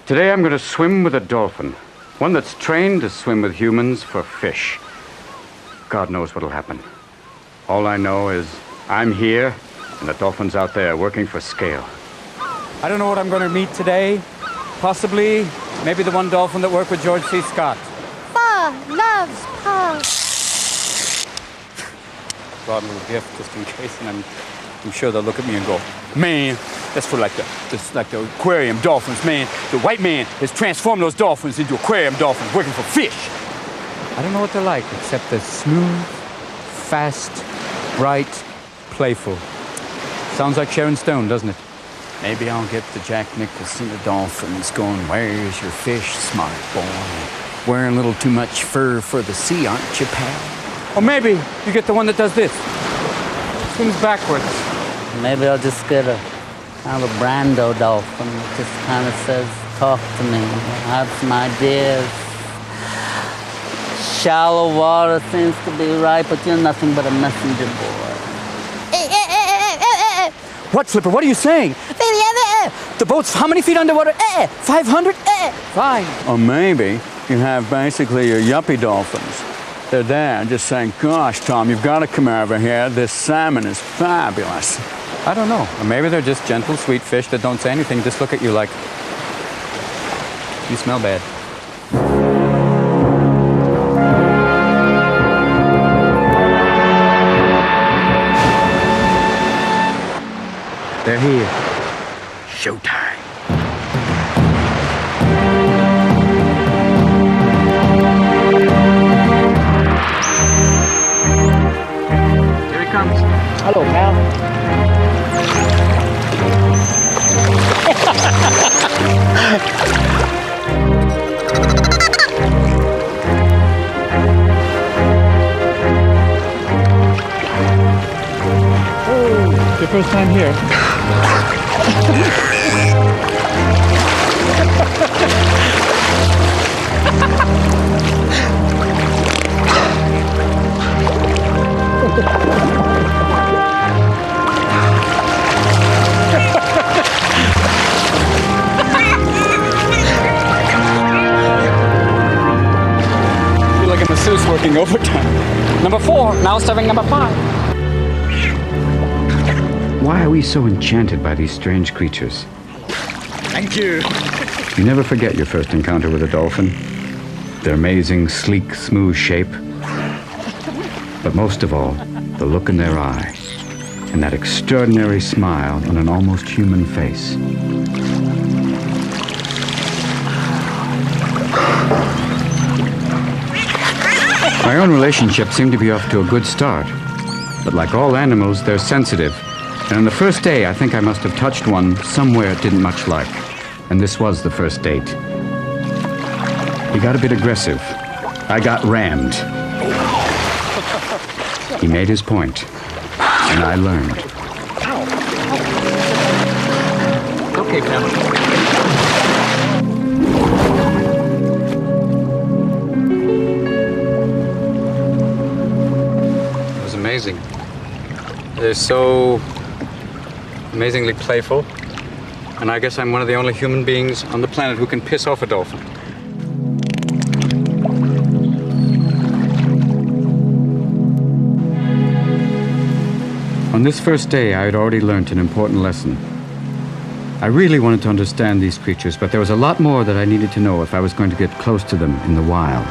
Today I'm going to swim with a dolphin. One that's trained to swim with humans for fish. God knows what'll happen. All I know is I'm here and the dolphin's out there working for scale. I don't know what I'm going to meet today. Possibly, maybe the one dolphin that worked with George C. Scott. Pa loves Pa. Brought a little gift just in case, and I'm sure they'll look at me and go, man, that's for like the aquarium dolphins, man. The white man has transformed those dolphins into aquarium dolphins working for fish. I don't know what they're like, except they're smooth, fast, bright, playful. Sounds like Sharon Stone, doesn't it? Maybe I'll get the Jack Nicholson, the Dolphins, going, where's your fish, smart boy? Wearing a little too much fur for the sea, aren't you, pal? Or maybe you get the one that does this. Swims backwards. Maybe I'll just get a kind of a Brando dolphin that just kind of says, talk to me. I have some ideas. Shallow water seems to be right, but you're nothing but a messenger boy. What, Flipper? What are you saying? The boat's how many feet underwater? 500? Fine. Or maybe you have basically your yuppie dolphins. They're there just saying, gosh, Tom, you've got to come over here. This salmon is fabulous. I don't know. Or maybe they're just gentle, sweet fish that don't say anything, just look at you like, you smell bad. They're here. Showtime. Here he comes. Hello, pal. Oh, your first time here. I feel like a masseuse working overtime. Number 4, now serving number 5. Why are we so enchanted by these strange creatures? Thank you. You never forget your first encounter with a dolphin. Their amazing, sleek, smooth shape. But most of all, the look in their eye and that extraordinary smile on an almost human face. My own relationship seemed to be off to a good start. But like all animals, they're sensitive. And on the first day, I think I must have touched one somewhere it didn't much like. And this was the first date. He got a bit aggressive. I got rammed. He made his point, and I learned. Okay, pal. It was amazing. They're so amazingly playful, and I guess I'm one of the only human beings on the planet who can piss off a dolphin. On this first day, I had already learned an important lesson. I really wanted to understand these creatures, but there was a lot more that I needed to know if I was going to get close to them in the wild.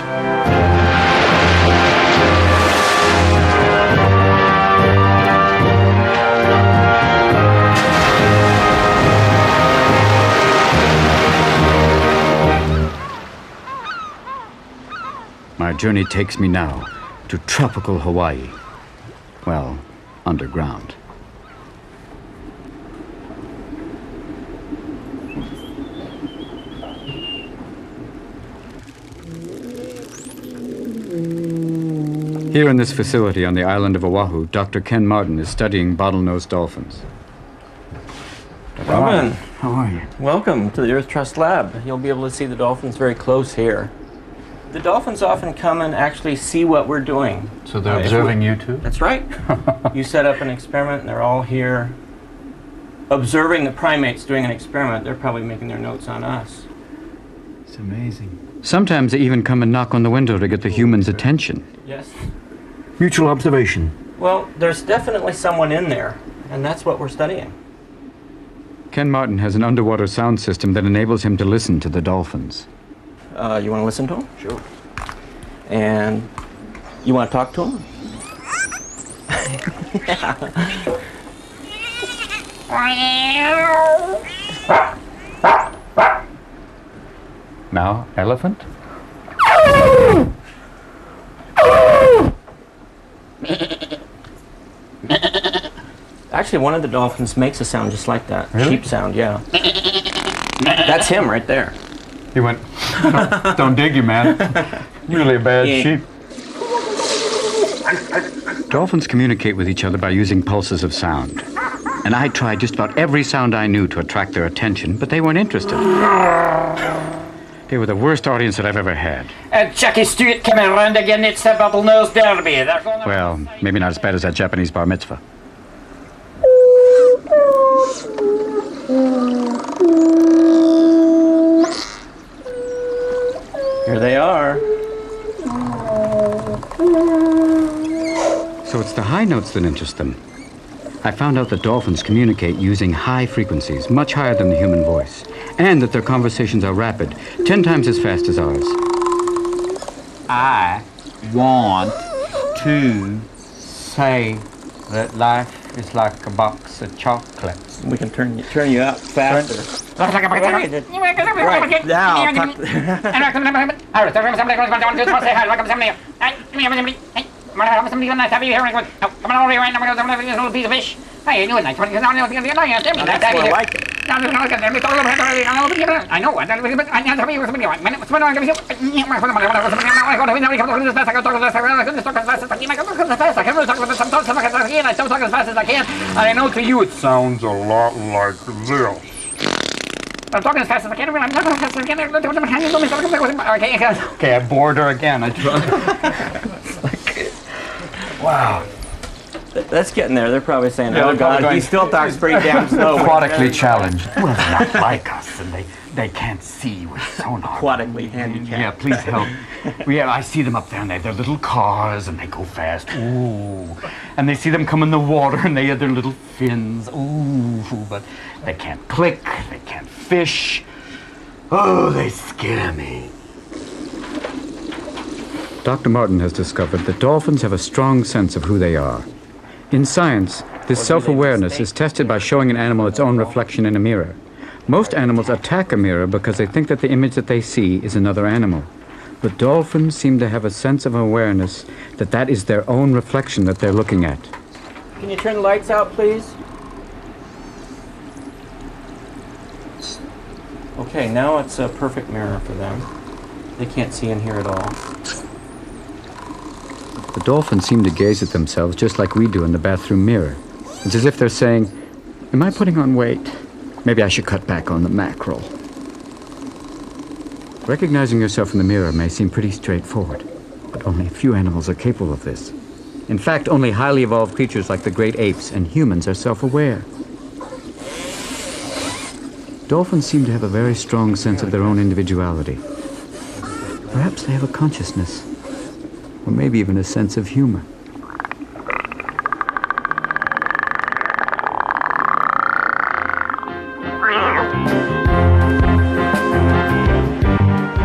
My journey takes me now to tropical Hawaii. Well, underground. Here in this facility on the island of Oahu, Dr. Ken Martin is studying bottlenose dolphins. Robin, how are you? welcome to the Earth Trust Lab. You'll be able to see the dolphins very close here. The dolphins often come and actually see what we're doing. So they're observing you too? That's right. You set up an experiment and they're all here observing the primates doing an experiment. They're probably making their notes on us. It's amazing. Sometimes they even come and knock on the window to get the human's attention. Yes. Mutual observation. Well, there's definitely someone in there, and that's what we're studying. Ken Martin has an underwater sound system that enables him to listen to the dolphins. You want to listen to them? Sure. And you want to talk to them? Now, elephant? Actually, one of the dolphins makes a sound just like that. Really? Sheep sound, yeah. That's him right there. He went, don't dig you, man. Really a bad Yeah. sheep. Dolphins communicate with each other by using pulses of sound. And I tried just about every sound I knew to attract their attention, but they weren't interested. They were the worst audience that I've ever had. Chucky Stewart coming around again, it's the Bottlenose Derby. Well, maybe not as bad as that Japanese bar mitzvah. Here they are. So it's the high notes that interest them. I found out that dolphins communicate using high frequencies, much higher than the human voice, and that their conversations are rapid, 10 times as fast as ours. I want to say that life is like a box of chocolates. We can turn you up faster. Right now, piece of fish. Hey, you know, that's what I like it. I know. I know to you it sounds a lot like this. I'm talking as fast as I can. I'm talking as fast as I can. Okay, I bored her again. I tried. Wow. That's getting there. They're probably saying, Yeah, oh, they're probably God, he going- still talks pretty damn slow. Aquatically challenged. Well, they're not like us, and they can't see with sonar. Aquatically handicapped. Yeah, please help. Yeah, I see them up there, and they have their little cars, and they go fast. Ooh. And they see them come in the water, and they have their little fins. Ooh. But they can't click. They can't fish. Oh, they scare me. Dr. Martin has discovered that dolphins have a strong sense of who they are. In science, this self-awareness is tested by showing an animal its own reflection in a mirror. Most animals attack a mirror because they think that the image that they see is another animal. But dolphins seem to have a sense of awareness that that is their own reflection that they're looking at. Can you turn the lights out, please? Okay, now it's a perfect mirror for them. They can't see in here at all. The dolphins seem to gaze at themselves just like we do in the bathroom mirror. It's as if they're saying, am I putting on weight? Maybe I should cut back on the mackerel. Recognizing yourself in the mirror may seem pretty straightforward, but only a few animals are capable of this. In fact, only highly evolved creatures like the great apes and humans are self-aware. Dolphins seem to have a very strong sense of their own individuality. Perhaps they have a consciousness, or maybe even a sense of humor.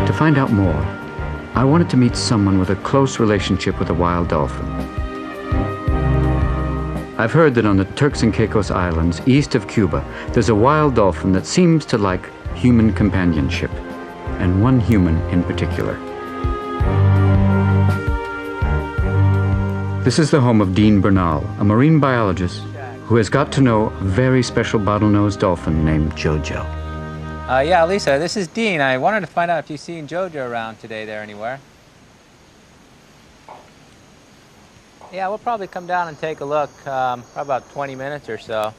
To find out more, I wanted to meet someone with a close relationship with a wild dolphin. I've heard that on the Turks and Caicos Islands, east of Cuba, there's a wild dolphin that seems to like human companionship, and one human in particular. This is the home of Dean Bernal, a marine biologist who has got to know a very special bottlenose dolphin named Jojo. Yeah, Lisa, this is Dean. I wanted to find out if you've seen Jojo around today there anywhere. Yeah, we'll probably come down and take a look, probably about 20 minutes or so.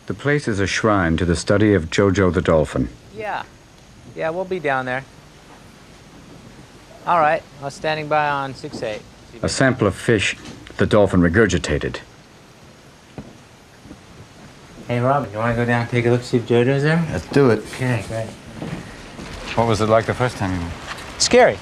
The place is a shrine to the study of Jojo the dolphin. Yeah, we'll be down there. All right, I was standing by on 6-8. A sample of fish the dolphin regurgitated. Hey, Robin, you want to go down and take a look, see if Jojo's there? Let's do it. Okay, great. What was it like the first time you went? Scary.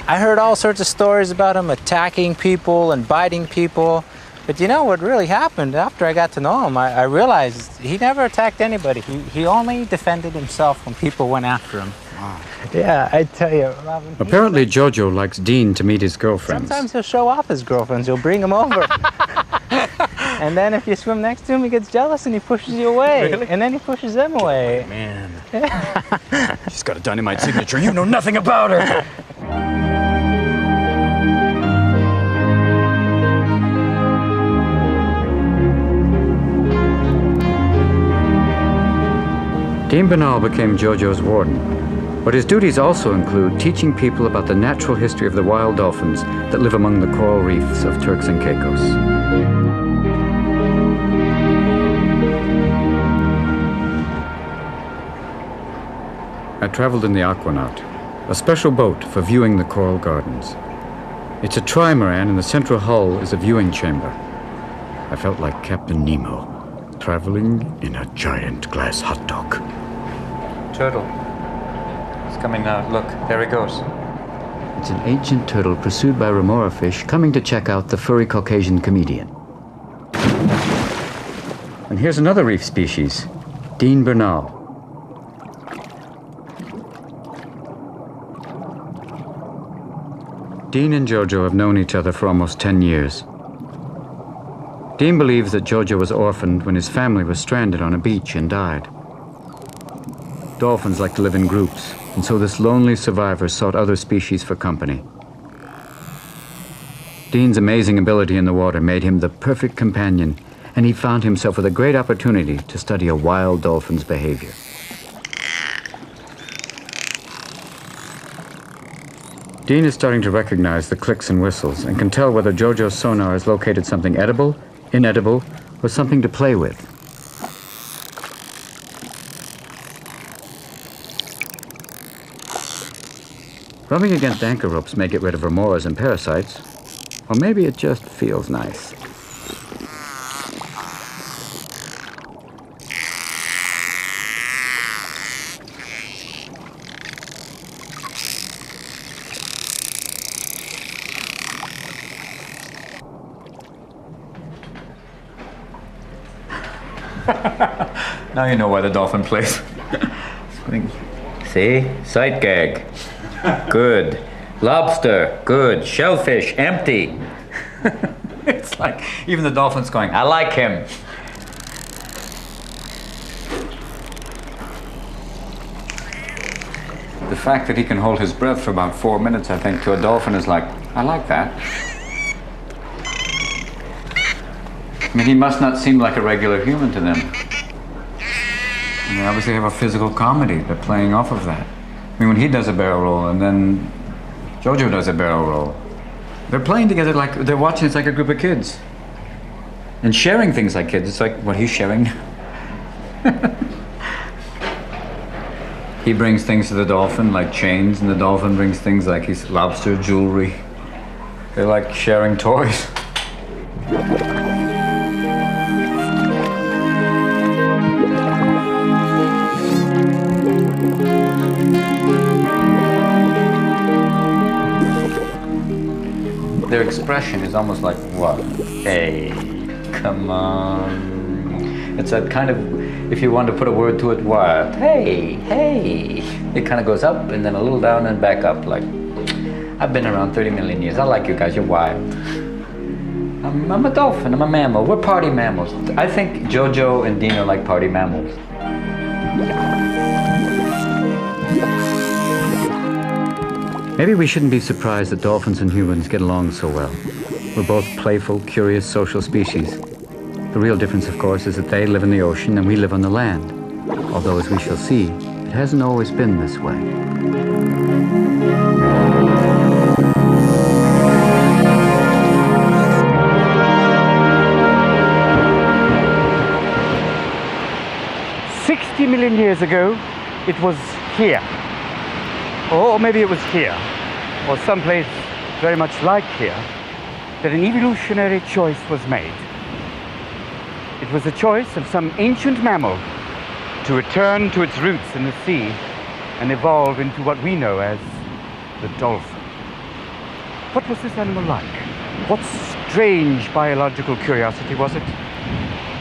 I heard all sorts of stories about him attacking people and biting people. But you know what really happened after I got to know him? I realized he never attacked anybody. He only defended himself when people went after him. Wow. Yeah, I tell you, Robin. Apparently, Jojo likes Dean to meet his girlfriends. Sometimes he'll show off his girlfriends. He'll bring them over. And then if you swim next to him, he gets jealous and he pushes you away. Really? And then he pushes them away. Man. She's got a dynamite signature. You know nothing about her. Dean Bernal became Jojo's warden, but his duties also include teaching people about the natural history of the wild dolphins that live among the coral reefs of Turks and Caicos. I traveled in the Aquanaut, a special boat for viewing the coral gardens. It's a trimaran and the central hull is a viewing chamber. I felt like Captain Nemo, traveling in a giant glass hot dog. Turtle. It's coming now. Look, there he goes. It's an ancient turtle pursued by remora fish coming to check out the furry Caucasian comedian. And here's another reef species, Dean Bernal. Dean and Jojo have known each other for almost 10 years. Dean believes that Jojo was orphaned when his family was stranded on a beach and died. Dolphins like to live in groups, and so this lonely survivor sought other species for company. Dean's amazing ability in the water made him the perfect companion, and he found himself with a great opportunity to study a wild dolphin's behavior. Dean is starting to recognize the clicks and whistles and can tell whether Jojo's sonar has located something edible, inedible, or something to play with. Rubbing against anchor ropes may get rid of remoras and parasites, or maybe it just feels nice. Now you know why the dolphin plays. See? Sight gag. Good. Lobster. Good. Shellfish. Empty. It's like even the dolphin's going, I like him. The fact that he can hold his breath for about 4 minutes, I think, to a dolphin is like, I like that. I mean, he must not seem like a regular human to them. And they obviously have a physical comedy. They're playing off of that. I mean, when he does a barrel roll and then Jojo does a barrel roll, they're playing together like they're watching. It's like a group of kids. And sharing things like kids. It's like what he's sharing. He brings things to the dolphin like chains, and the dolphin brings things like his lobster jewelry. They're like sharing toys. Their expression is almost like, what? Hey, come on. It's that kind of, if you want to put a word to it, what? Hey, hey. It kind of goes up and then a little down and back up, like, I've been around 30 million years. I like you guys, you're wild. I'm a dolphin, I'm a mammal. We're party mammals. I think Jojo and Dean are like party mammals. Maybe we shouldn't be surprised that dolphins and humans get along so well. We're both playful, curious, social species. The real difference, of course, is that they live in the ocean and we live on the land. Although, as we shall see, it hasn't always been this way. $60 million years ago, it was here. Or maybe it was here, or someplace very much like here, that an evolutionary choice was made. It was the choice of some ancient mammal to return to its roots in the sea and evolve into what we know as the dolphin. What was this animal like? What strange biological curiosity was it?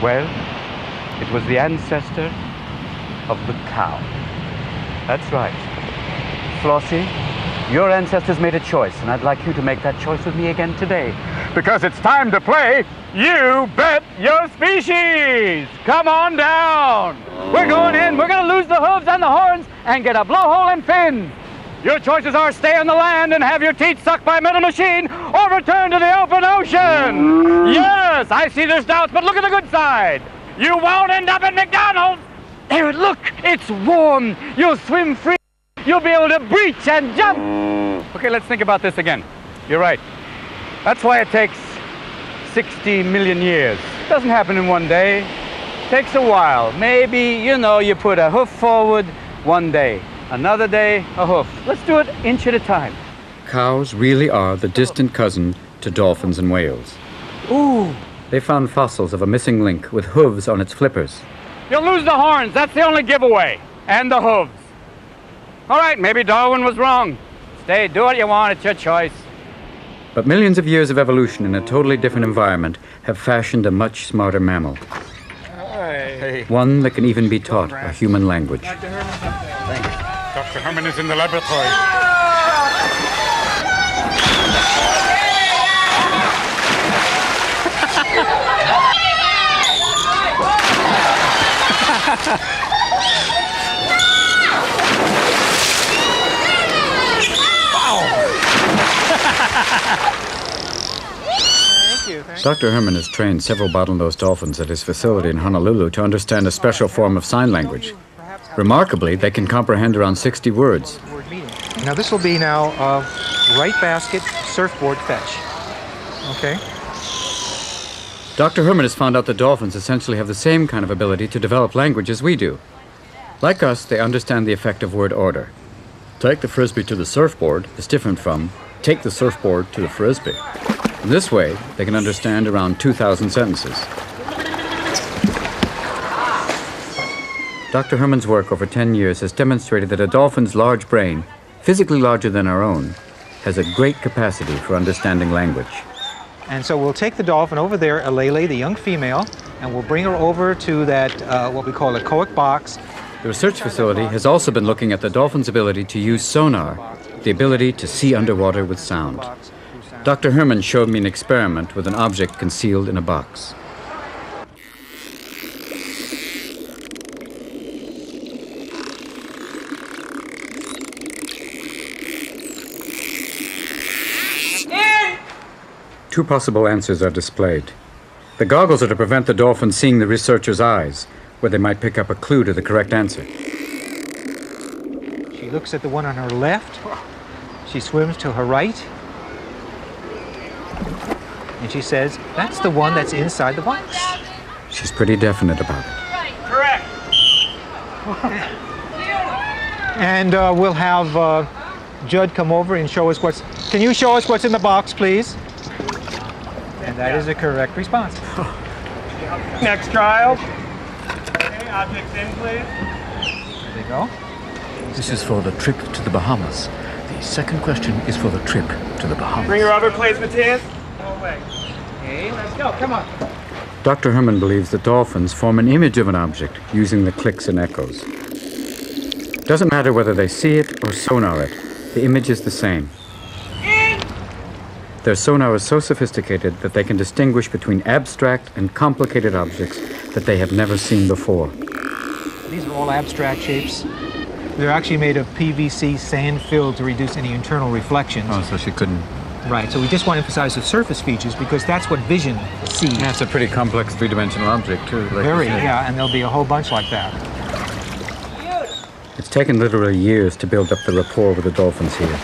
Well, it was the ancestor of the cow. That's right. Flossie, your ancestors made a choice, and I'd like you to make that choice with me again today. Because it's time to play You Bet Your Species! Come on down! We're going in, we're going to lose the hooves and the horns and get a blowhole and fins. Your choices are stay on the land and have your teeth sucked by a metal machine, or return to the open ocean. Yes, I see there's doubts, but look at the good side. You won't end up at McDonald's. Aaron, look, it's warm. You'll swim free. You'll be able to breach and jump. Okay, let's think about this again. You're right. That's why it takes 60 million years. It doesn't happen in one day. It takes a while. Maybe, you put a hoof forward one day. Another day, a hoof. Let's do it inch at a time. Cows really are the distant cousin to dolphins and whales. Ooh. They found fossils of a missing link with hooves on its flippers. You'll lose the horns. That's the only giveaway. And the hooves. All right, maybe Darwin was wrong. Stay, do what you want. It's your choice. But millions of years of evolution in a totally different environment have fashioned a much smarter mammal. Hey. One that can even be taught a human language. Dr. Herman is in the laboratory. Dr. Herman has trained several bottlenose dolphins at his facility in Honolulu to understand a special form of sign language. Remarkably, they can comprehend around 60 words. Now this will be right basket, surfboard fetch. Okay. Dr. Herman has found out that dolphins essentially have the same kind of ability to develop language as we do. Like us, they understand the effect of word order. Take the frisbee to the surfboard is different from take the surfboard to the frisbee. In this way, they can understand around 2,000 sentences. Dr. Herman's work over 10 years has demonstrated that a dolphin's large brain, physically larger than our own, has a great capacity for understanding language. And so we'll take the dolphin over there, Alele, the young female, and we'll bring her over to that, what we call a echoic box. The research facility has also been looking at the dolphin's ability to use sonar, the ability to see underwater with sound. Dr. Herman showed me an experiment with an object concealed in a box. Two possible answers are displayed. The goggles are to prevent the dolphin seeing the researcher's eyes, where they might pick up a clue to the correct answer. She looks at the one on her left. She swims to her right. And she says, that's the one that's inside the box. She's pretty definite about it. Correct. And we'll have Judd come over and show us can you show us what's in the box, please? And that is a correct response. Next trial. Okay, objects in, please. There you go. This is for the trip to the Bahamas. The second question is for the trip to the Bahamas. Bring her over, please, Matthias. No way. Okay, let's go. Come on. Dr. Herman believes that dolphins form an image of an object using the clicks and echoes. It doesn't matter whether they see it or sonar it, the image is the same. Their sonar is so sophisticated that they can distinguish between abstract and complicated objects that they have never seen before. These are all abstract shapes. They're actually made of PVC sand filled to reduce any internal reflections. Oh, so she couldn't... Right, so we just want to emphasize the surface features because that's what vision sees. That's a pretty complex three-dimensional object, too. Very, yeah, and there'll be a whole bunch like that. It's taken literally years to build up the rapport with the dolphins here.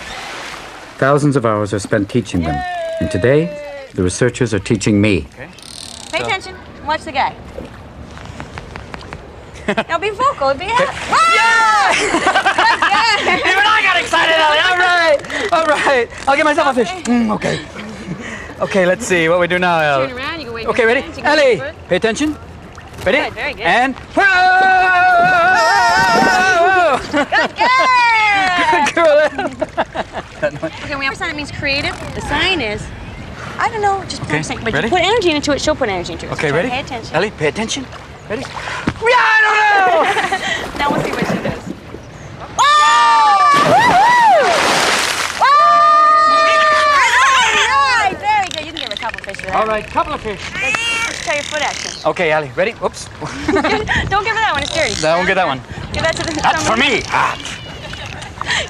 Thousands of hours are spent teaching them, and today, the researchers are teaching me. Okay. Pay attention. Watch the guy. Now be vocal. Be happy. Yeah! Even I got excited, Ellie. All right. I'll get myself a fish. Okay. Okay, let's see what we do now, Ellie. Turn around. You can wave Okay, your ready? hands, you can Ellie, whisper. pay attention. Ready? Good, very good. And... Good girl! Good girl. Okay, we have a sign that means creative. The sign is, I don't know, just Okay, saying, but ready? you put energy into it, she'll put energy into it. Okay, So ready? Pay attention. Ellie, pay attention. Ready? Yeah, I don't know! Now we'll see what she does. Whoa! All right, very good. You can give her a couple fish for that. All right, couple of fish. Let's try your foot action. Okay, Ellie, ready? Oops. Don't give her that one, it's dirty. I won't get that one. Give that to the That's for somebody. me. Ah.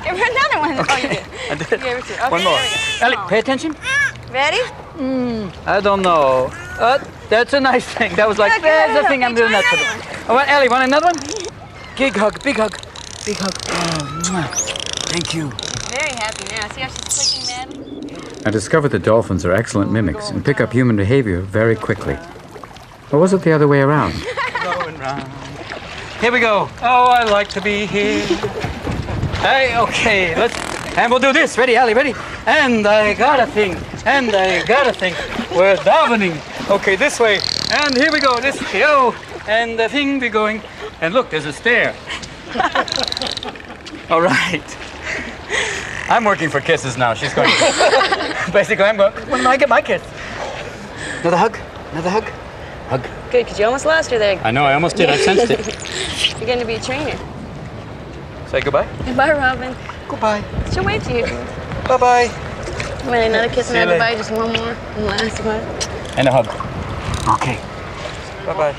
Give her another one. Oh, you did. I did. You gave her two. Okay, One more. there we go. Ellie, pay attention. Ready? I don't know. That's a nice thing. That was like, Good, there's good. the thing I'm Okay, doing try that for. another Oh, Ellie, want another one? Big hug, big hug, big hug. Oh, mwah. Thank you. Very happy now. See how she's clicking, man? I discovered that dolphins are excellent mimics and pick up human behavior very quickly. Or was it the other way around? Going round. Here we go. Oh, I like to be here. Hey, okay, and we'll do this. Ready, Ellie, ready? And I gotta think, and I gotta think. We're davening. Okay, this way. And here we go. This, yo. And the thing be going. And look, there's a stair. All right. I'm working for kisses now. She's going. Basically, I'm going. When do I get my kiss? Another hug. Another hug. Hug. Good, because you almost lost her there. I know, I almost did. I sensed it. You're going to be a trainer. Say goodbye. Goodbye, Robin. Goodbye. She'll wave to you. Bye-bye. You want another kiss See and you another later. goodbye? Just one more and last one. And a hug. Okay. Bye-bye.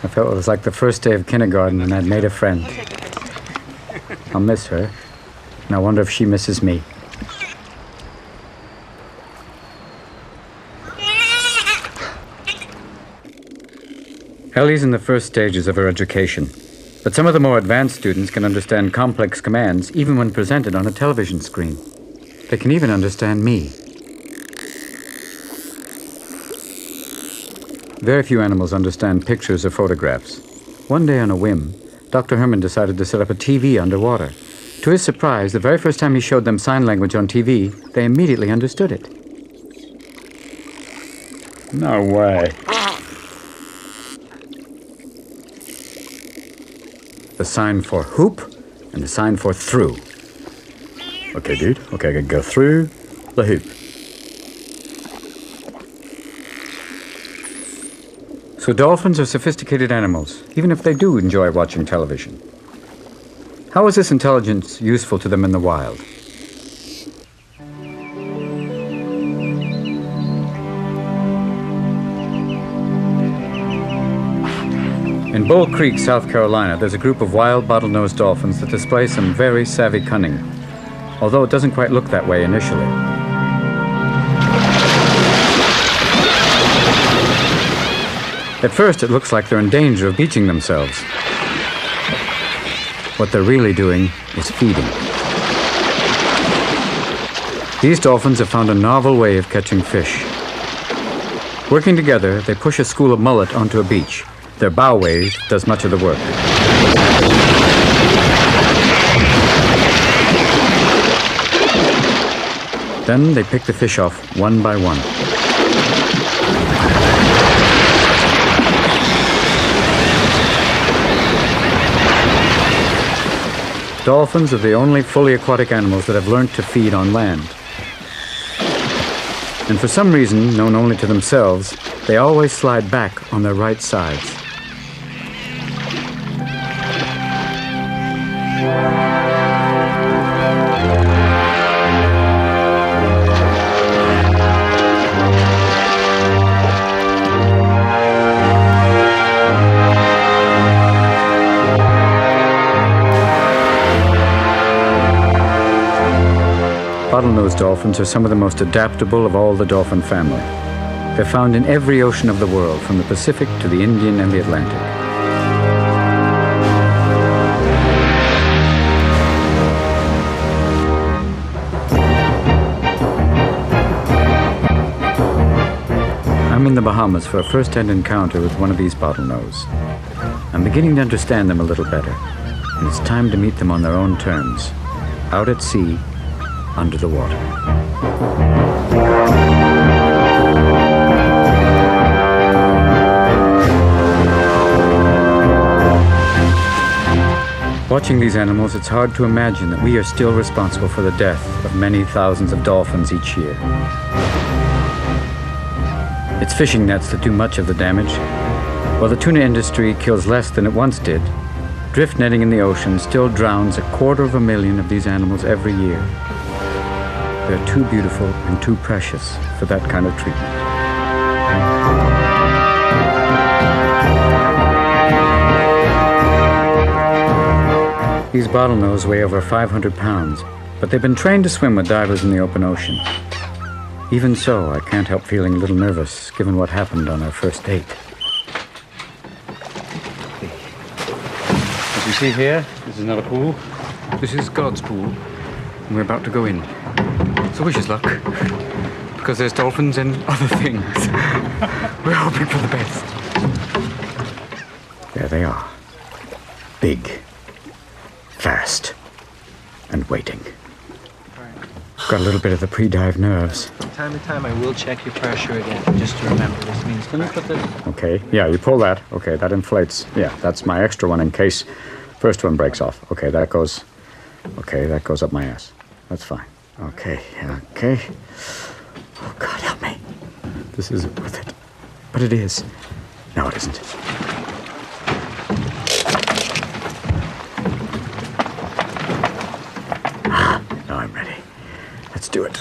I felt it was like the first day of kindergarten and I'd made a friend. I'll miss her. And I wonder if she misses me. Ellie's in the first stages of her education, but some of the more advanced students can understand complex commands even when presented on a television screen. They can even understand me. Very few animals understand pictures or photographs. One day on a whim, Dr. Herman decided to set up a TV underwater. To his surprise, the very first time he showed them sign language on TV, they immediately understood it. No way. The sign for hoop and the sign for through. Okay, dude. Okay, I can go through the hoop. So dolphins are sophisticated animals, even if they do enjoy watching television. How is this intelligence useful to them in the wild? In Bull Creek, South Carolina, there's a group of wild bottlenose dolphins that display some very savvy cunning, although it doesn't quite look that way initially. At first, it looks like they're in danger of beaching themselves. What they're really doing is feeding. These dolphins have found a novel way of catching fish. Working together, they push a school of mullet onto a beach. Their bow wave does much of the work. Then they pick the fish off one by one. Dolphins are the only fully aquatic animals that have learned to feed on land. And for some reason, known only to themselves, they always slide back on their right sides. Bottlenose dolphins are some of the most adaptable of all the dolphin family. They're found in every ocean of the world, from the Pacific to the Indian and the Atlantic. I'm in the Bahamas for a first-hand encounter with one of these bottlenose. I'm beginning to understand them a little better, and it's time to meet them on their own terms, out at sea, under the water. Watching these animals, it's hard to imagine that we are still responsible for the death of many thousands of dolphins each year. It's fishing nets that do much of the damage. While the tuna industry kills less than it once did, drift netting in the ocean still drowns 250,000 of these animals every year. They're too beautiful and too precious for that kind of treatment. These bottlenose weigh over 500 pounds, but they've been trained to swim with divers in the open ocean. Even so, I can't help feeling a little nervous given what happened on our first date. As you see here, this is another pool. This is God's pool, and we're about to go in. So wish us luck, because there's dolphins and other things. We're hoping for the best. There they are. Big, fast, and waiting. Got a little bit of the pre-dive nerves. From time to time, I will check your pressure again, just to remember. This means can you put this? Okay, yeah, you pull that. Okay, that inflates. Yeah, that's my extra one in case first one breaks off. Okay, that goes up my ass. That's fine. Okay. Oh, God, help me. This isn't worth it. But it is. No, it isn't. Now I'm ready. Let's do it.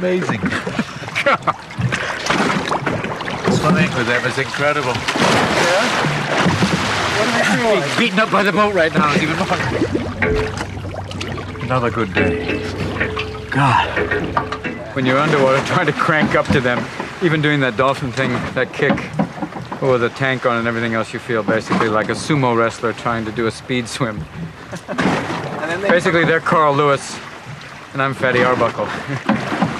amazing. Swimming with them is incredible. Being beaten up by the boat right now is even more. Another good day. God. When you're underwater trying to crank up to them, even doing that dolphin thing, that kick with a tank on and everything else, you feel basically like a sumo wrestler trying to do a speed swim. Basically, they're Carl Lewis, and I'm Fatty Arbuckle.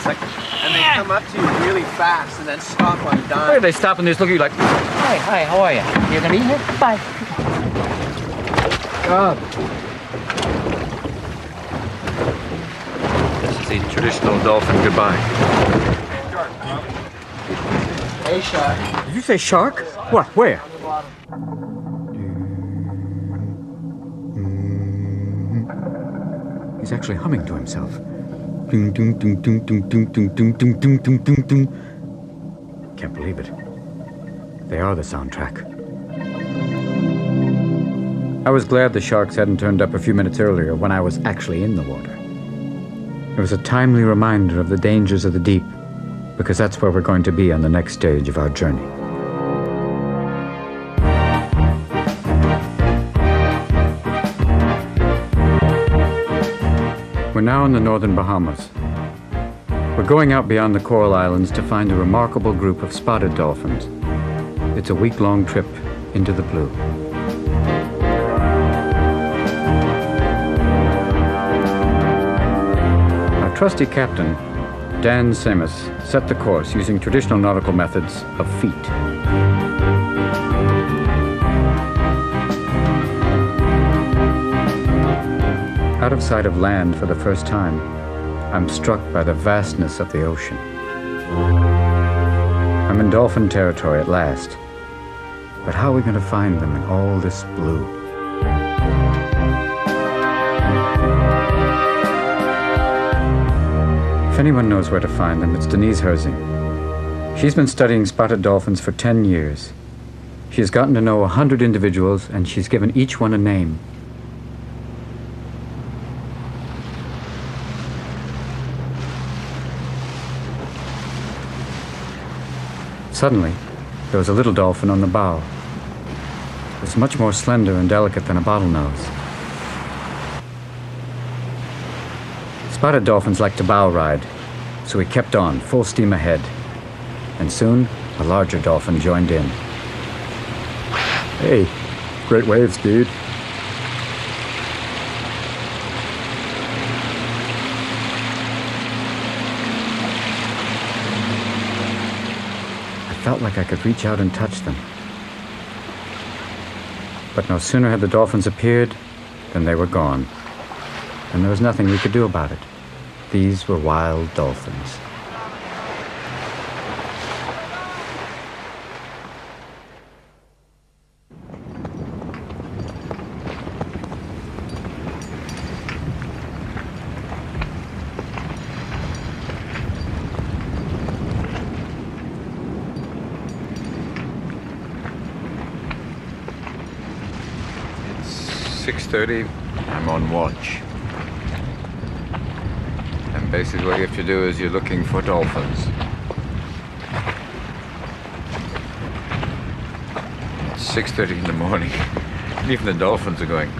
And they come up to you really fast and then stop on a dime. They stop and they just look at you like, Hi, how are you? You gonna eat it? Bye. God. This is the traditional dolphin goodbye. Hey, shark. Did you say shark? What? Where? He's actually humming to himself. Ding, ding, ding, ding, ding, ding, ding, ding, ding, ding, ding, ding, ding. Can't believe it. They are the soundtrack. I was glad the sharks hadn't turned up a few minutes earlier when I was actually in the water. It was a timely reminder of the dangers of the deep, because that's where we're going to be on the next stage of our journey. We're now in the northern Bahamas. We're going out beyond the Coral Islands to find a remarkable group of spotted dolphins. It's a week-long trip into the blue. Our trusty captain, Dan Seamus, set the course using traditional nautical methods of feet. Out of sight of land for the first time, I'm struck by the vastness of the ocean. I'm in dolphin territory at last, but how are we going to find them in all this blue? If anyone knows where to find them, it's Denise Herzing. She's been studying spotted dolphins for 10 years. She has gotten to know 100 individuals, and she's given each one a name. Suddenly, there was a little dolphin on the bow. It was much more slender and delicate than a bottlenose. Spotted dolphins like to bow ride, so we kept on, full steam ahead. And soon, a larger dolphin joined in. Hey, great waves, dude. I felt like I could reach out and touch them. But no sooner had the dolphins appeared than they were gone. And there was nothing we could do about it. These were wild dolphins. It's 6:30. I'm on watch. And basically what you have to do is you're looking for dolphins. It's 6:30 in the morning. And even the dolphins are going,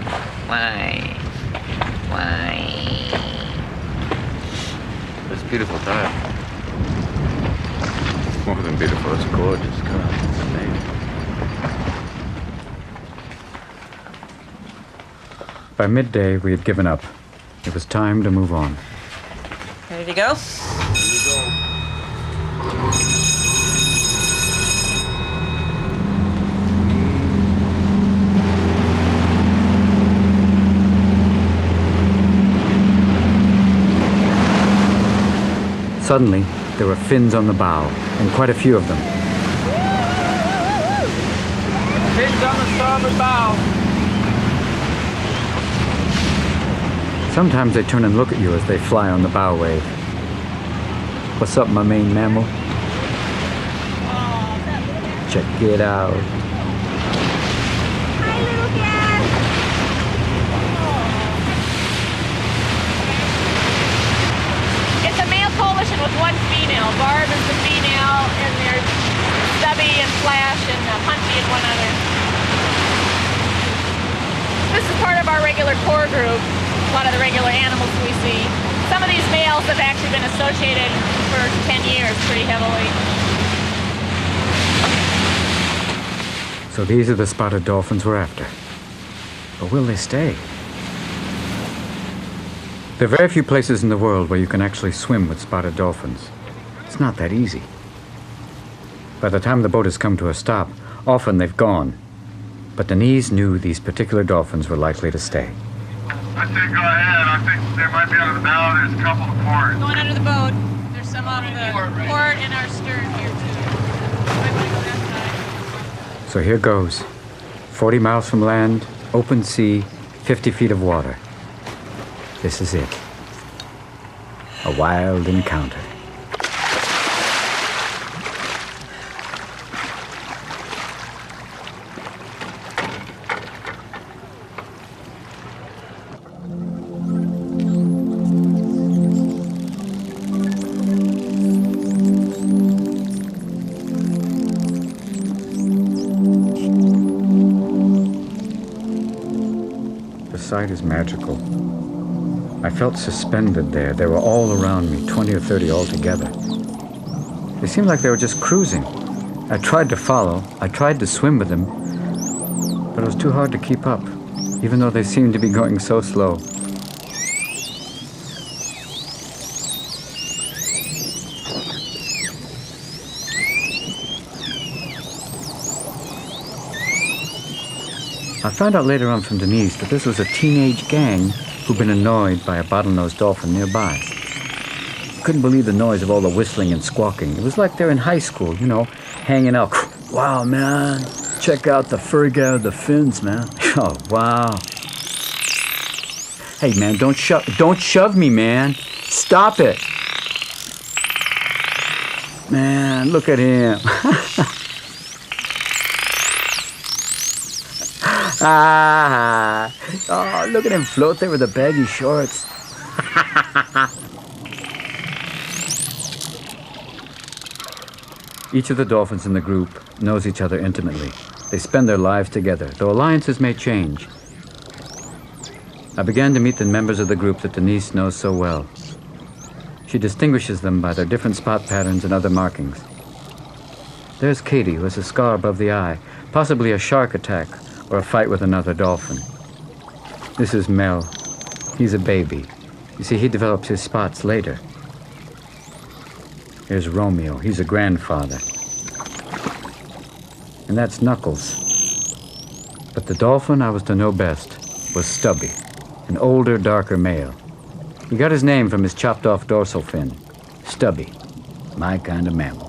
why? It's a beautiful time. It's more than beautiful, it's gorgeous. God, it's amazing. By midday, we had given up. It was time to move on. Ready to go? Suddenly, there were fins on the bow, and quite a few of them. Fins on the starboard bow. Sometimes they turn and look at you as they fly on the bow wave. What's up, my main mammal? Check it out. It's a male Polish and with one female. Barb is the female, and there's Stubby and Flash and Punchy and one other. This is part of our regular core group, a lot of the regular animals we see. Some of these males have actually been associated for 10 years pretty heavily. So these are the spotted dolphins we're after. But will they stay? There are very few places in the world where you can actually swim with spotted dolphins. It's not that easy. By the time the boat has come to a stop, often they've gone. But Denise knew these particular dolphins were likely to stay. I say go ahead. I think there might be under the bow. There's a couple of port. Going under the boat. There's some off the port and our stern here too. Might want to go that side. So here goes. 40 miles from land, open sea, 50 feet of water. This is it. A wild encounter. The sight is magical. I felt suspended there. They were all around me, 20 or 30 altogether. They seemed like they were just cruising. I tried to follow. I tried to swim with them, but it was too hard to keep up, even though they seemed to be going so slow. I found out later on from Denise that this was a teenage gang who'd been annoyed by a bottlenose dolphin nearby. Couldn't believe the noise of all the whistling and squawking. It was like they're in high school, you know, hanging out. Wow, man, check out the furry guy with the fins, man. Oh, wow. Hey, man, don't shove me, man. Stop it. Man, look at him. Ah, oh, look at him float there with the baggy shorts. Each of the dolphins in the group knows each other intimately. They spend their lives together, though alliances may change. I began to meet the members of the group that Denise knows so well. She distinguishes them by their different spot patterns and other markings. There's Katie, who has a scar above the eye, possibly a shark attack or a fight with another dolphin. This is Mel. He's a baby. You see, he develops his spots later. Here's Romeo. He's a grandfather. And that's Knuckles. But the dolphin I was to know best was Stubby, an older, darker male. He got his name from his chopped-off dorsal fin. Stubby, my kind of mammal.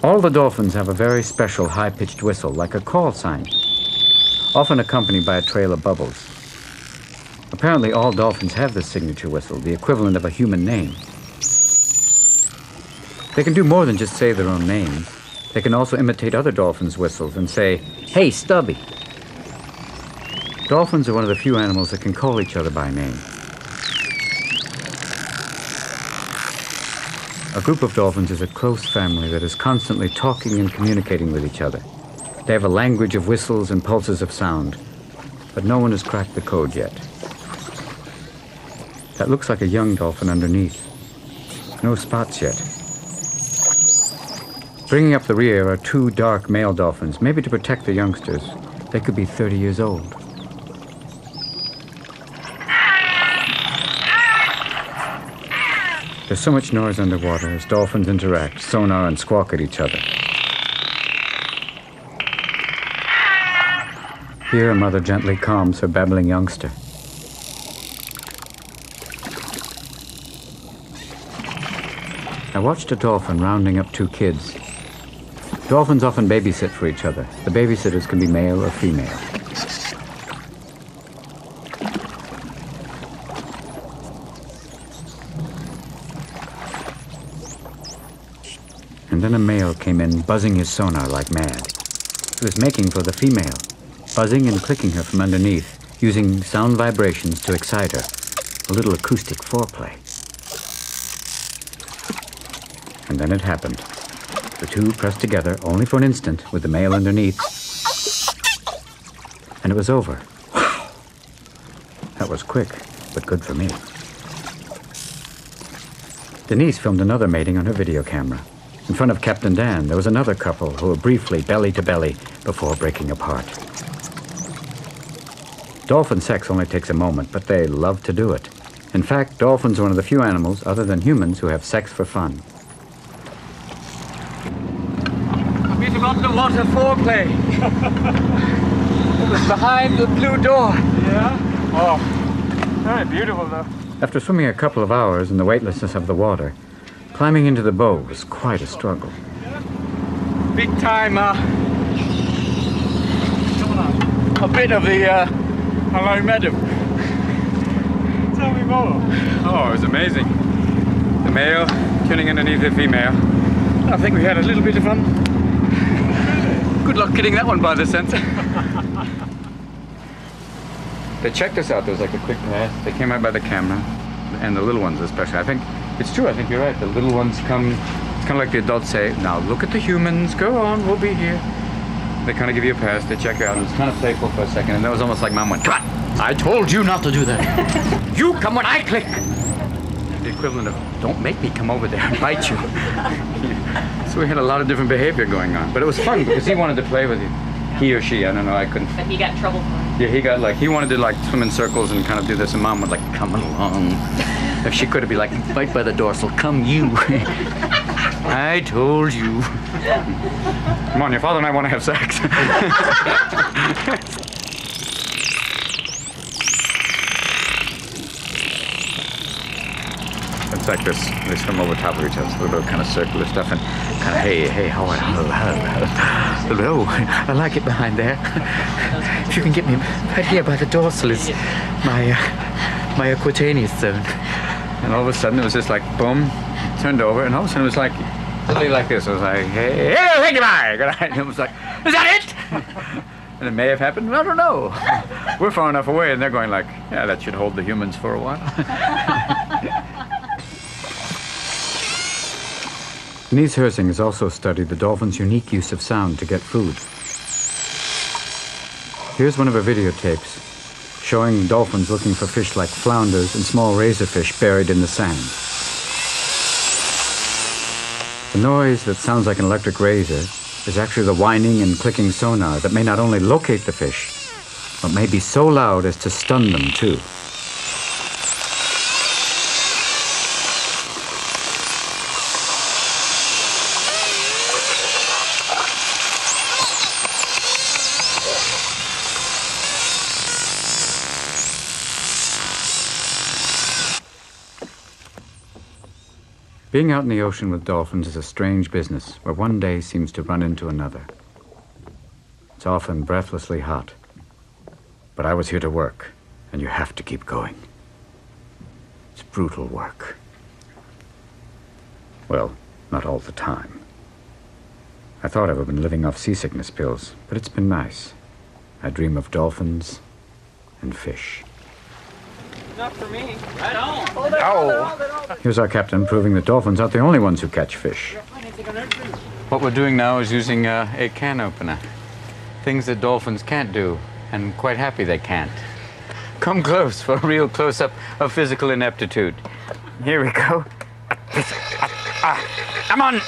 All the dolphins have a very special high-pitched whistle, like a call sign, often accompanied by a trail of bubbles. Apparently all dolphins have this signature whistle, the equivalent of a human name. They can do more than just say their own names. They can also imitate other dolphins' whistles and say, "Hey, Stubby." Dolphins are one of the few animals that can call each other by name. A group of dolphins is a close family that is constantly talking and communicating with each other. They have a language of whistles and pulses of sound, but no one has cracked the code yet. That looks like a young dolphin underneath. No spots yet. Bringing up the rear are two dark male dolphins, maybe to protect the youngsters. They could be 30 years old. There's so much noise underwater as dolphins interact, sonar and squawk at each other. Here, a mother gently calms her babbling youngster. I watched a dolphin rounding up two kids. Dolphins often babysit for each other. The babysitters can be male or female. And then a male came in, buzzing his sonar like mad. He was making for the female, buzzing and clicking her from underneath, using sound vibrations to excite her. a little acoustic foreplay. And then it happened. The two pressed together, only for an instant, with the male underneath. And it was over. Wow! That was quick, but good for me. Denise filmed another mating on her video camera. In front of Captain Dan, there was another couple who were briefly belly to belly before breaking apart. Dolphin sex only takes a moment, but they love to do it. In fact, dolphins are one of the few animals, other than humans, who have sex for fun. A bit of underwater foreplay. It was behind the blue door. Yeah? Oh, very beautiful though. After swimming a couple of hours in the weightlessness of the water, climbing into the boat was quite a struggle. Big time, a bit of the, hello madam. Tell me more. Oh, it was amazing. The male tuning underneath the female. I think we had a little bit of fun. Good luck getting that one by the center. They checked us out. There was like a quick pass. They came out by the camera, and the little ones especially. I think it's true. I think you're right. The little ones come. It's kind of like the adults say, "Now look at the humans. Go on. We'll be here." They kind of give you a pass. They check you out. It's kind of playful for a second, and that was almost like Mom went, "Come on! I told you not to do that. You come when I click." The equivalent of, "Don't make me come over there and bite you." So we had a lot of different behavior going on, but it was fun because he wanted to play with you. He or she, I don't know. I couldn't. But he got in trouble for it. Yeah, he got like, he wanted to like swim in circles and kind of do this, and Mom was like, "Come along." If she could have been like, "Right by the dorsal, come you." I told you. Come on, your father and I want to have sex. It's like this, they swim over top of each other, so a little bit of kind of circular stuff, and kind of, hey, how are you? Hello, I like it behind there. If you can get me right here by the dorsal is my aquataneous zone. And all of a sudden it was just like, boom, turned over, and all of a sudden it was like, literally like this. It was like, hey, thank you, bye. Good night. And it was like, is that it? And it may have happened, I don't know. We're far enough away, and they're going like, yeah, that should hold the humans for a while. Denise Hersing has also studied the dolphin's unique use of sound to get food. Here's one of her videotapes showing dolphins looking for fish like flounders and small razorfish buried in the sand. The noise that sounds like an electric razor is actually the whining and clicking sonar that may not only locate the fish, but may be so loud as to stun them too. Being out in the ocean with dolphins is a strange business where one day seems to run into another. It's often breathlessly hot. But I was here to work, and you have to keep going. It's brutal work. Well, not all the time. I thought I'd been living off seasickness pills, but it's been nice. I dream of dolphins and fish. Not for me. Right on. Oh. Here's our captain proving that dolphins aren't the only ones who catch fish. What we're doing now is using a can opener. Things that dolphins can't do, and I'm quite happy they can't. Come close for a real close-up of physical ineptitude. Here we go. Come on.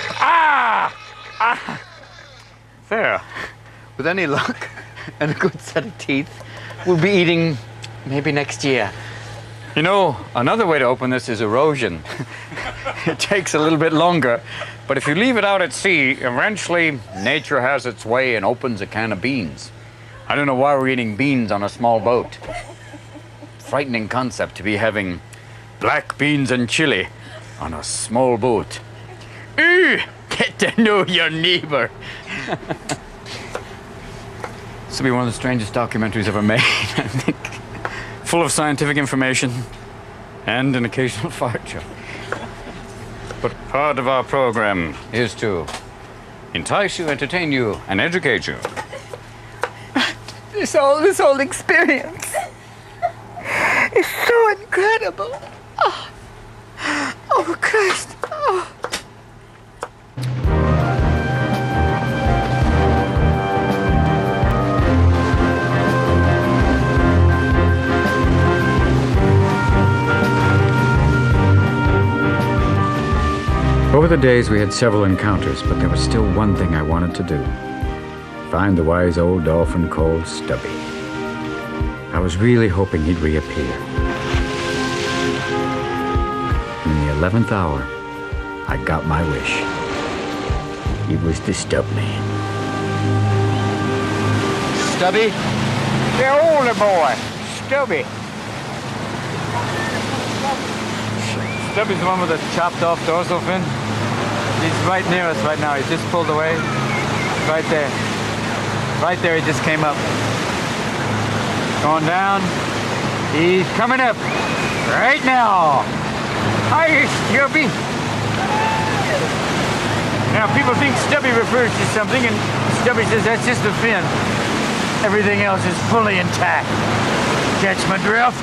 There. With any luck and a good set of teeth, we'll be eating maybe next year. You know, another way to open this is erosion. It takes a little bit longer, but if you leave it out at sea, eventually nature has its way and opens a can of beans. I don't know why we're eating beans on a small boat. Frightening concept to be having black beans and chili on a small boat. Ooh, get to know your neighbor. This will be one of the strangest documentaries ever made, I think. Full of scientific information and an occasional fart joke. But part of our program is to entice you, entertain you, and educate you. This whole experience is so incredible. Oh, oh Christ. Oh. Over the days, we had several encounters, but there was still one thing I wanted to do. Find the wise old dolphin called Stubby. I was really hoping he'd reappear. And in the 11th hour, I got my wish. It was the Stub Man. Stubby? The older boy, Stubby. Stubby's the one with the chopped off dorsal fin. He's right near us right now. He just pulled away. Right there. Right there, he just came up. Going down. He's coming up. Right now. Hi, Stubby. Now, people think Stubby refers to something, and Stubby says that's just a fin. Everything else is fully intact. Catch my drift?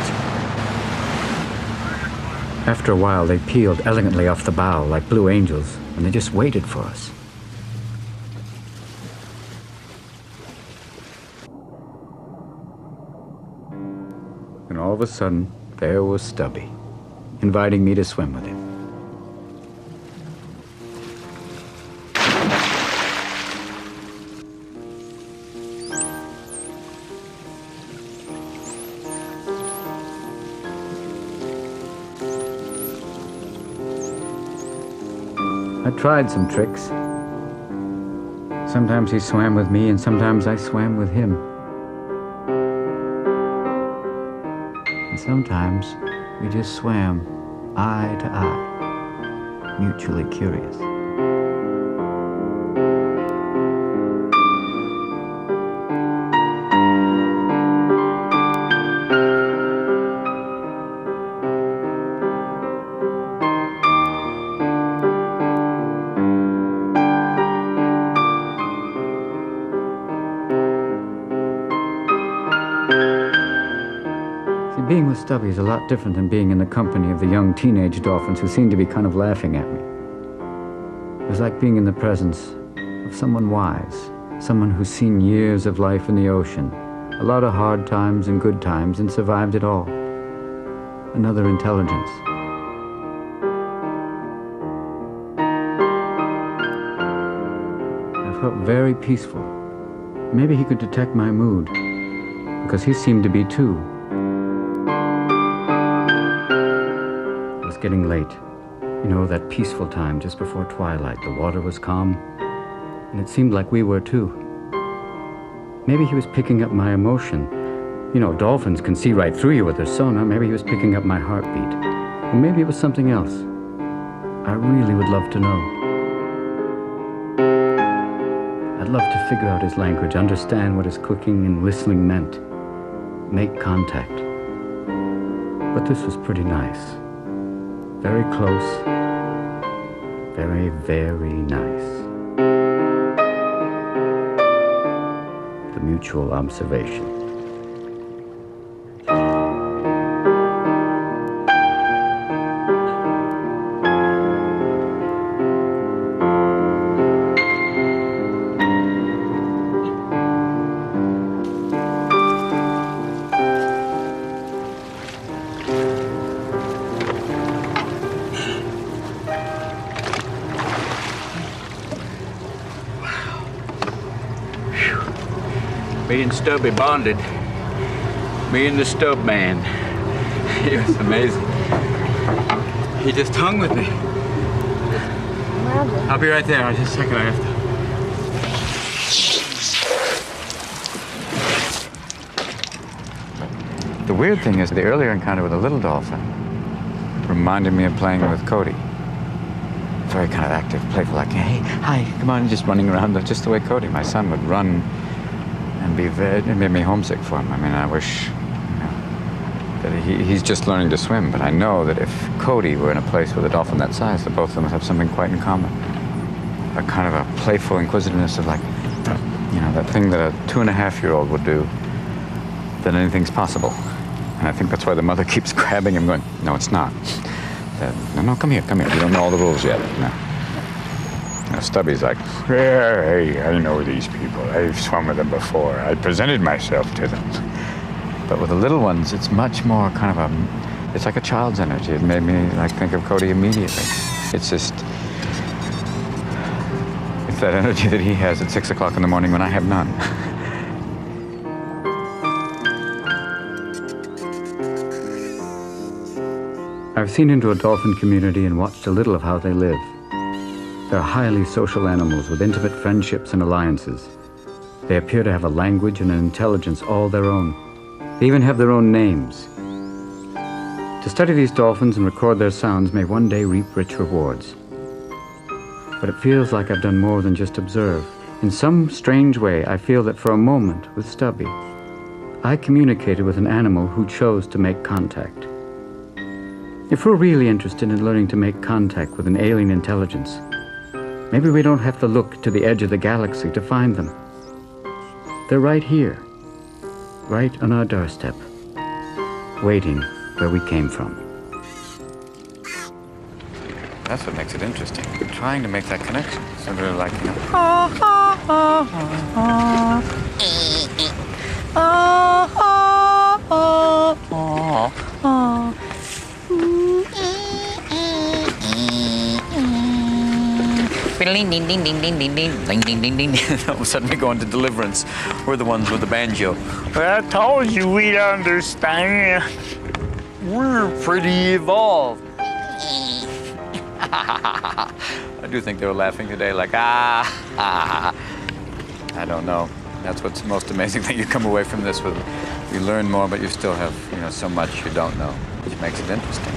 After a while, they peeled elegantly off the bow like blue angels, and they just waited for us. And all of a sudden, there was Stubby, inviting me to swim with him. I tried some tricks. Sometimes he swam with me, and sometimes I swam with him. And sometimes we just swam eye to eye, mutually curious. Being with Stubby is a lot different than being in the company of the young teenage dolphins who seemed to be kind of laughing at me. It was like being in the presence of someone wise, someone who's seen years of life in the ocean, a lot of hard times and good times, and survived it all. Another intelligence. I felt very peaceful. Maybe he could detect my mood, because he seemed to be too. It was getting late. You know, that peaceful time just before twilight. The water was calm, and it seemed like we were too. Maybe he was picking up my emotion. You know, dolphins can see right through you with their sonar. Maybe he was picking up my heartbeat. Or maybe it was something else. I really would love to know. I'd love to figure out his language, understand what his clicking and whistling meant, make contact. But this was pretty nice. Very close. Very, very nice. The mutual observation. Me and Stubby bonded. Me and the Stub Man. He was amazing. He just hung with me. I'll be right there. Just a second. I have to. The weird thing is the earlier encounter with the little dolphin reminded me of playing with Cody. Very kind of active, playful, like, hey, hi, come on, just running around just the way Cody, my son, would run and be very, it made me homesick for him. I mean, I wish, that he's just learning to swim, but I know that if Cody were in a place with a dolphin that size, that both of them would have something quite in common. A kind of a playful inquisitiveness of like, that thing that a 2.5-year-old would do, that anything's possible. And I think that's why the mother keeps grabbing him, going, no, it's not. No, come here. You don't know all the rules yet. No. Now, Stubby's like, yeah, hey, I know these people. I've swum with them before. I presented myself to them. But with the little ones, it's much more kind of it's like a child's energy. It made me like think of Cody immediately. It's just, it's that energy that he has at 6 o'clock in the morning when I have none. I've seen into a dolphin community and watched a little of how they live. They're highly social animals with intimate friendships and alliances. They appear to have a language and an intelligence all their own. They even have their own names. To study these dolphins and record their sounds may one day reap rich rewards. But it feels like I've done more than just observe. In some strange way, I feel that for a moment with Stubby, I communicated with an animal who chose to make contact. If we're really interested in learning to make contact with an alien intelligence, maybe we don't have to look to the edge of the galaxy to find them. They're right here, right on our doorstep, waiting where we came from. That's what makes it interesting. I'm trying to make that connection. So they're like, you know, Ding ding ding ding ding ding ding ding ding ding ding. All of a sudden we go into Deliverance. We're the ones with the banjo. I told you we'd understand. We're pretty evolved. I do think they were laughing today, like, I don't know. That's what's the most amazing thing. You come away from this with, you learn more, but you still have, so much you don't know, which makes it interesting.